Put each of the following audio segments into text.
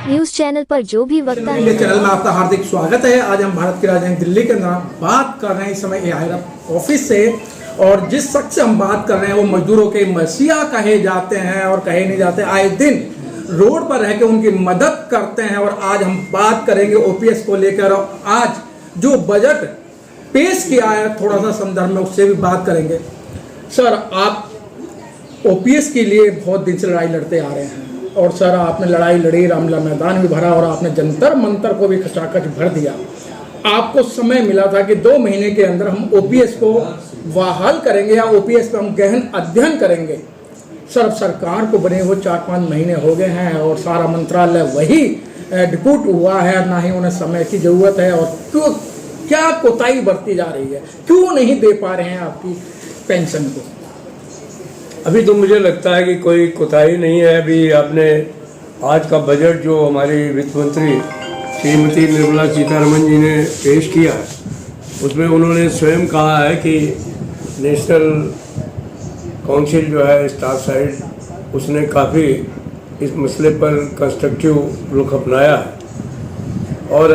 News channel पर जो भी वक्ता इंडिया चैनल में आपका हार्दिक स्वागत है। आज हम भारत की राजधानी दिल्ली के अंदर बात कर रहे हैं इस समय एआईआरएफ ऑफिस से, और जिस शख्स से हम बात कर रहे हैं वो मजदूरों के मसीहा कहे जाते हैं और कहे नहीं जाते। आए दिन रोड पर रह के उनकी मदद करते हैं, और आज हम बात करेंगे ओपीएस को लेकर। और आज जो बजट पेश किया है थोड़ा सा संदर्भ में उससे भी बात करेंगे। सर, आप ओपीएस के लिए बहुत दिन से लड़ाई लड़ते आ रहे हैं, और सर आपने लड़ाई लड़ी, रामलीला मैदान भी भरा और आपने जंतर मंतर को भी खचाखच भर दिया। आपको समय मिला था कि 2 महीने के अंदर हम ओपीएस को बहाल करेंगे या ओपीएस पे हम गहन अध्ययन करेंगे। सर, सरकार को बने हुए 4-5 महीने हो गए हैं और सारा मंत्रालय वही डिप्यूट हुआ है, ना ही उन्हें समय की जरूरत है। और क्यों, क्या कोताही बरती जा रही है, क्यों नहीं दे पा रहे हैं आपकी पेंशन को? अभी तो मुझे लगता है कि कोई कोताही नहीं है। अभी आपने आज का बजट जो हमारी वित्त मंत्री श्रीमती निर्मला सीतारमण जी ने पेश किया है, उसमें उन्होंने स्वयं कहा है कि नेशनल काउंसिल जो है स्टाफ साइड, उसने काफ़ी इस मसले पर कंस्ट्रक्टिव रुख अपनाया है। और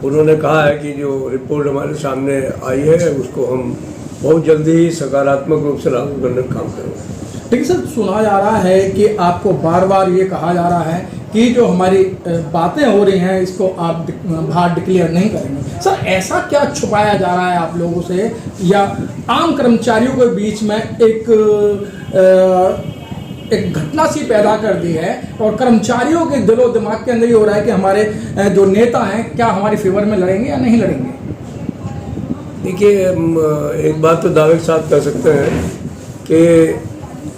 उन्होंने कहा है कि जो रिपोर्ट हमारे सामने आई है उसको हम बहुत जल्दी ही सकारात्मक रूप से लागू करने का काम करेंगे। लेकिन सर, सुना जा रहा है कि आपको बार बार ये कहा जा रहा है कि जो हमारी बातें हो रही हैं इसको आप बाहर डिक्लेयर नहीं करेंगे। सर, ऐसा क्या छुपाया जा रहा है आप लोगों से, या आम कर्मचारियों के बीच में एक घटना सी पैदा कर दी है और कर्मचारियों के दिलो दिमाग के अंदर ये हो रहा है कि हमारे जो नेता हैं क्या हमारे फेवर में लड़ेंगे या नहीं लड़ेंगे? देखिए, एक बात तो दावे के साथ कह सकते हैं कि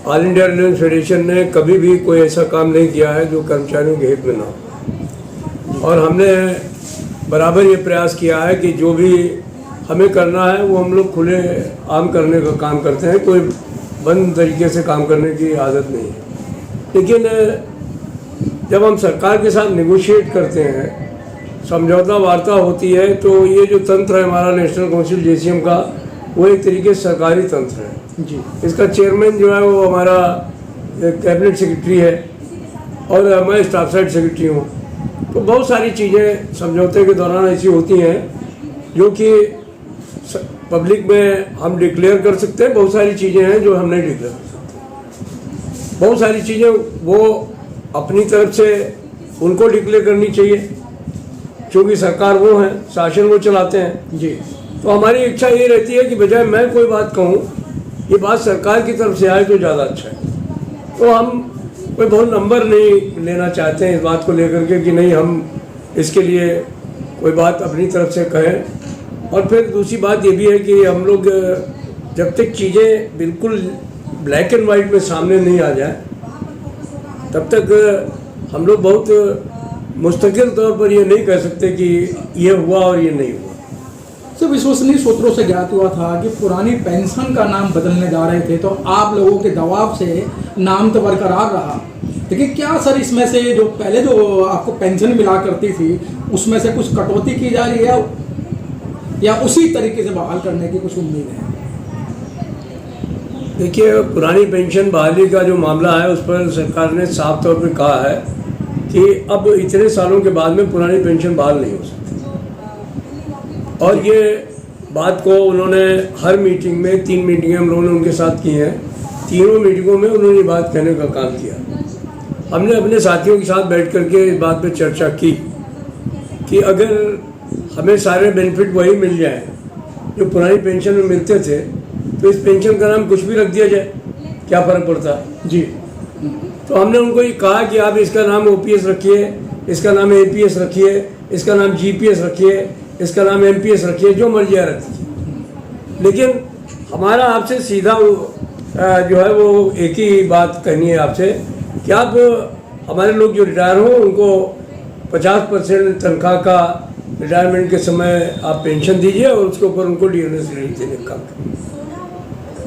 ऑल इंडिया रेलवे फेडरेशन ने कभी भी कोई ऐसा काम नहीं किया है जो कर्मचारियों के हित में ना हो। और हमने बराबर ये प्रयास किया है कि जो भी हमें करना है वो हम लोग खुले आम करने का काम करते हैं। कोई बंद तरीके से काम करने की आदत नहीं है। लेकिन जब हम सरकार के साथ निगोशिएट करते हैं, समझौता वार्ता होती है, तो ये जो तंत्र है हमारा नेशनल काउंसिल जेसीएम का, वो एक तरीके से सरकारी तंत्र है जी। इसका चेयरमैन जो है वो हमारा कैबिनेट सेक्रेटरी है और मैं स्टाफ साइड सेक्रेटरी हूँ। तो बहुत सारी चीज़ें समझौते के दौरान ऐसी होती हैं जो कि पब्लिक में हम डिक्लेयर कर सकते हैं, बहुत सारी चीज़ें हैं जो हम नहीं डिक्लेयर कर सकते। बहुत सारी चीज़ें वो अपनी तरफ से उनको डिक्लेयर करनी चाहिए, क्योंकि सरकार वो है, शासन वो चलाते हैं जी। तो हमारी इच्छा ये रहती है कि बजाय मैं कोई बात कहूँ, ये बात सरकार की तरफ से आए तो ज़्यादा अच्छा है। तो हम कोई बहुत नंबर नहीं लेना चाहते हैं इस बात को लेकर के कि नहीं हम इसके लिए कोई बात अपनी तरफ से कहें। और फिर दूसरी बात ये भी है कि हम लोग जब तक चीज़ें बिल्कुल ब्लैक एंड वाइट में सामने नहीं आ जाए, तब तक हम लोग बहुत मुस्तकिल तौर पर ये नहीं कह सकते कि ये हुआ और ये नहीं हुआ। सर, विश्वसनीय सूत्रों से ज्ञात हुआ था कि पुरानी पेंशन का नाम बदलने जा रहे थे, तो आप लोगों के दबाव से नाम तो बरकरार रहा। लेकिन क्या सर इसमें से जो पहले जो आपको पेंशन मिला करती थी उसमें से कुछ कटौती की जा रही है या उसी तरीके से बहाल करने की कुछ उम्मीद है? देखिए, पुरानी पेंशन बहाली का जो मामला है उस पर सरकार ने साफ तौर पर कहा है कि अब इतने सालों के बाद में पुरानी पेंशन बहाल नहीं हो सकती। और ये बात को उन्होंने हर मीटिंग में 3 मीटिंगें हम लोगों ने उनके साथ की हैं, तीनों मीटिंगों में उन्होंने ये बात कहने का काम किया। हमने अपने साथियों के साथ बैठ करके इस बात पे चर्चा की कि अगर हमें सारे बेनिफिट वही मिल जाए जो पुरानी पेंशन में मिलते थे, तो इस पेंशन का नाम कुछ भी रख दिया जाए, क्या फ़र्क पड़ता है जी। तो हमने उनको ये कहा कि आप इसका नाम ओपीएस रखिए, इसका नाम एपीएस रखिए, इसका नाम जीपीएस रखिए, इसका नाम एमपीएस रखिए, जो मर्जी आ रखिए। लेकिन हमारा आपसे सीधा जो है वो एक ही बात कहनी है आपसे कि आप हमारे लोग जो रिटायर हों उनको 50% तनख्वाह का रिटायरमेंट के समय आप पेंशन दीजिए और उसके ऊपर उनको डीएनएस देने का काम।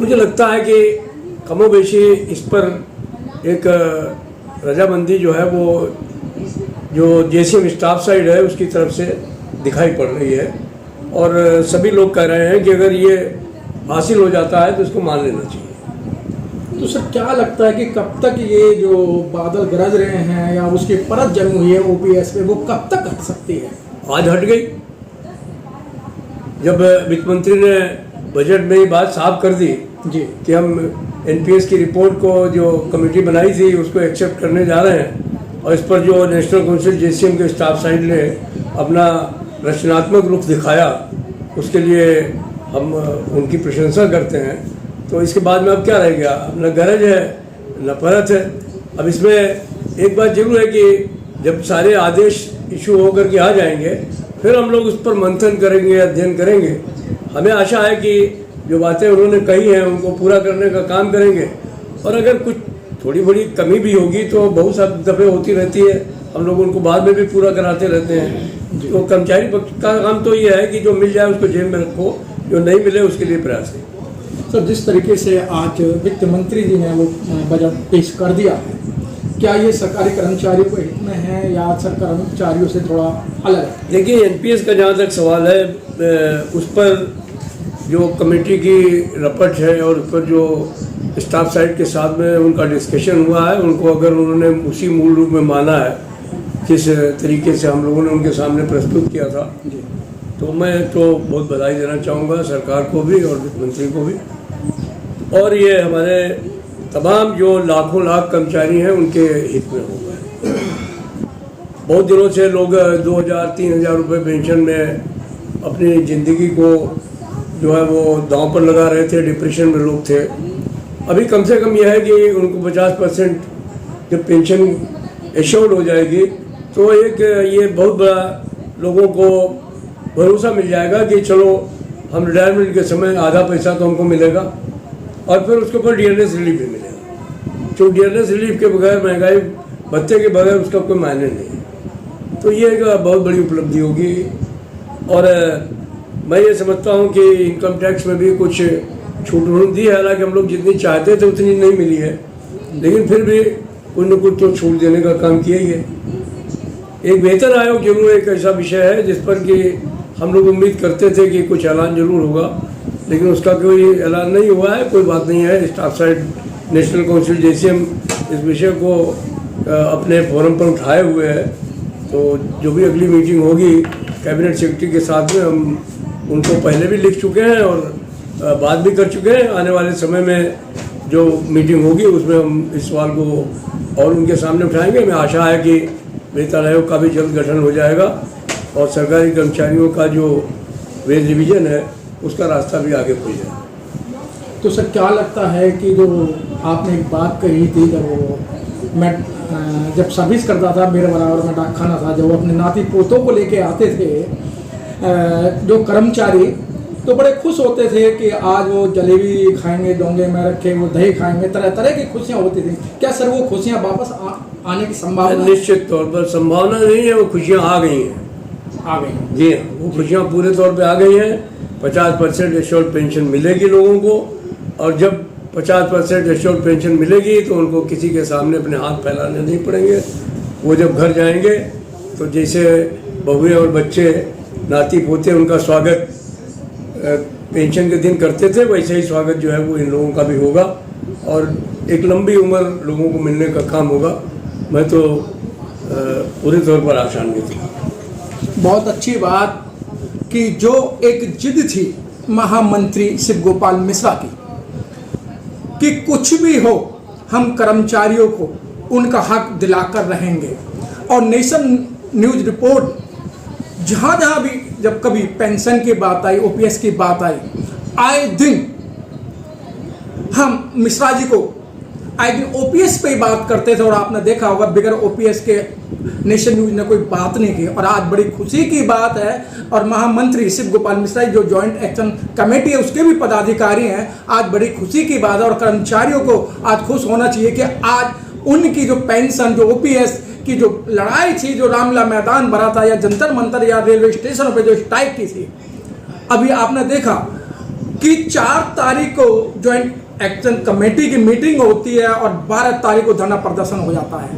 मुझे लगता है कि कमोबेशी इस पर एक रजामंदी जो है वो जो जेसीएम स्टाफ साइड है उसकी तरफ से दिखाई पड़ रही है, और सभी लोग कह रहे हैं कि अगर ये हासिल हो जाता है तो इसको मान लेना चाहिए। तो सर क्या लगता है कि कब तक ये जो बादल गरज रहे हैं या उसकी परत जमी हुई है ओपीएस पे, वो कब तक हट सकती है? आज हट गई। जब वित्त मंत्री ने बजट में ये बात साफ कर दी जी कि हम एनपीएस की रिपोर्ट को जो कमेटी बनाई थी उसको एक्सेप्ट करने जा रहे हैं, और इस पर जो नेशनल काउंसिल जेसीएम के स्टाफ साइड ने अपना रचनात्मक रूप दिखाया, उसके लिए हम उनकी प्रशंसा करते हैं। तो इसके बाद में अब क्या रह गया? न गरज है न परत है। अब इसमें एक बात जरूर है कि जब सारे आदेश इशू होकर के आ जाएंगे फिर हम लोग उस पर मंथन करेंगे, अध्ययन करेंगे। हमें आशा है कि जो बातें उन्होंने कही हैं उनको पूरा करने का काम करेंगे, और अगर कुछ थोड़ी बड़ी कमी भी होगी तो बहुत सारी दफ़े होती रहती है, हम लोग उनको बाद में भी पूरा कराते रहते हैं। तो कर्मचारी पक्ष का काम तो ये है कि जो मिल जाए उसको जेब में रखो, जो नहीं मिले उसके लिए प्रयास है। सर, जिस तरीके से आज वित्त मंत्री जी ने वो बजट पेश कर दिया है, क्या ये सरकारी कर्मचारियों को हित में है या सरकारी कर्मचारियों से थोड़ा अलग है? देखिए, एनपीएस का जहाँ तक सवाल है, उस पर जो कमेटी की रपट है और उस पर जो स्टाफ साइड के साथ में उनका डिस्कशन हुआ है, उनको अगर उन्होंने उसी मूल रूप में माना है किस तरीके से हम लोगों ने उनके सामने प्रस्तुत किया था, तो मैं तो बहुत बधाई देना चाहूँगा सरकार को भी और वित्त मंत्री को भी। और ये हमारे तमाम जो लाखों लाख कर्मचारी हैं उनके हित में होगा। बहुत दिनों से लोग 2000-3000 रुपये पेंशन में अपनी ज़िंदगी को जो है वो दांव पर लगा रहे थे, डिप्रेशन में लोग थे। अभी कम से कम यह है कि उनको 50% जब पेंशन एश्योर्ड हो जाएगी तो एक ये बहुत बड़ा लोगों को भरोसा मिल जाएगा कि चलो हम रिटायरमेंट के समय आधा पैसा तो हमको मिलेगा, और फिर उसके ऊपर डीएनएस रिलीफ भी मिलेगा। जो डीएनएस रिलीफ के बगैर, महंगाई भत्ते के बगैर उसका कोई मायने नहीं। तो ये एक बहुत बड़ी उपलब्धि होगी। और मैं ये समझता हूँ कि इनकम टैक्स में भी कुछ छूट दी है, हालांकि हम लोग जितनी चाहते थे उतनी नहीं मिली है, लेकिन फिर भी कुछ न कुछ तो छूट देने का काम किया ही है। एक वेतन आयोग जरूर एक ऐसा विषय है जिस पर कि हम लोग उम्मीद करते थे कि कुछ ऐलान जरूर होगा, लेकिन उसका कोई ऐलान नहीं हुआ है। कोई बात नहीं है, staff side national council JCM इस विषय को अपने फोरम पर उठाए हुए है। तो जो भी अगली मीटिंग होगी कैबिनेट सेक्रेटरी के साथ में, हम उनको पहले भी लिख चुके हैं और बात भी कर चुके हैं। आने वाले समय में जो मीटिंग होगी उसमें हम इस सवाल को और उनके सामने उठाएंगे। हमें आशा है कि वेतन आयोग का भी जल्द गठन हो जाएगा और सरकारी कर्मचारियों का जो वेज रिवीजन है उसका रास्ता भी आगे खुल जाएगा। तो सर, क्या लगता है कि जो आपने एक बात कही थी, जब सर्विस करता था मेरे बराबर में डाक खाना था, जब वो अपने नाती पोतों को लेके आते थे जो कर्मचारी, तो बड़े खुश होते थे कि आज वो जलेबी खाएंगे, डोंगे में रखे वो दही खाएंगे, तरह तरह की खुशियाँ होती थी। क्या सर वो खुशियाँ वापस आने की संभावना? निश्चित तौर पर संभावना नहीं है, वो खुशियाँ आ गई हैं। आ गई जी हाँ, वो खुशियाँ पूरे तौर पे आ गई हैं। 50% एश्योर्ड पेंशन मिलेगी लोगों को, और जब 50% एश्योर्ड पेंशन मिलेगी तो उनको किसी के सामने अपने हाथ फैलाने नहीं पड़ेंगे। वो जब घर जाएंगे तो जैसे बहुएं और बच्चे, नाती पोते उनका स्वागत पेंशन के दिन करते थे, वैसे ही स्वागत जो है वो इन लोगों का भी होगा और एक लंबी उम्र लोगों को मिलने का काम होगा। मैं तो पूरे तौर पर आशान्वित हूँ। बहुत अच्छी बात कि जो एक जिद थी महामंत्री शिव गोपाल मिश्रा की कि कुछ भी हो हम कर्मचारियों को उनका हक दिलाकर रहेंगे, और नेशन न्यूज रिपोर्ट जहाँ जहाँ भी जब कभी पेंशन की बात आई, ओपीएस की बात आई, आए दिन हम मिश्रा जी को आए दिन ओपीएस पे ही बात करते थे। और आपने देखा होगा बिगर ओपीएस के नेशन न्यूज ने कोई बात नहीं की। और आज बड़ी खुशी की बात है, और महामंत्री शिव गोपाल मिश्रा जो जॉइंट एक्शन कमेटी है उसके भी पदाधिकारी हैं, आज बड़ी खुशी की बात है। और कर्मचारियों को आज खुश होना चाहिए कि आज उनकी जो पेंशन, जो ओपीएस की जो लड़ाई थी, जो रामलीला मैदान भरा था या जंतर मंतर या रेलवे स्टेशनों पे जो स्ट्राइक की थी, अभी आपने देखा कि 4 तारीख को जॉइंट एक्शन कमेटी की मीटिंग होती है और 12 तारीख को धरना प्रदर्शन हो जाता है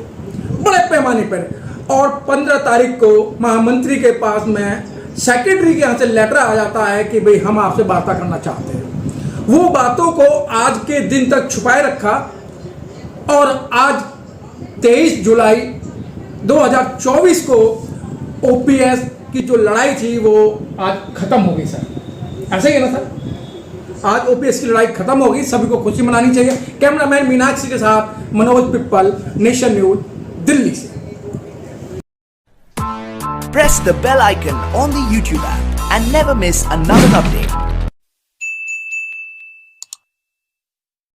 बड़े पैमाने पर, और 15 तारीख को महामंत्री के पास में सेक्रेटरी के यहाँ से लेटर आ जाता है कि भाई हम आपसे वार्ता करना चाहते हैं। वो बातों को आज के दिन तक छुपाए रखा और आज 23 जुलाई 2024 को ओपीएस की जो लड़ाई थी वो आज खत्म हो गई सर, ऐसे ही है ना सर। आज ओपीएस की लड़ाई खत्म हो गई, सभी को खुशी मनानी चाहिए। कैमरामैन मीनाक्षी के साथ मनोज पिप्पल, नेशन न्यूज, दिल्ली से। Press the bell icon on the YouTube app and never miss another update.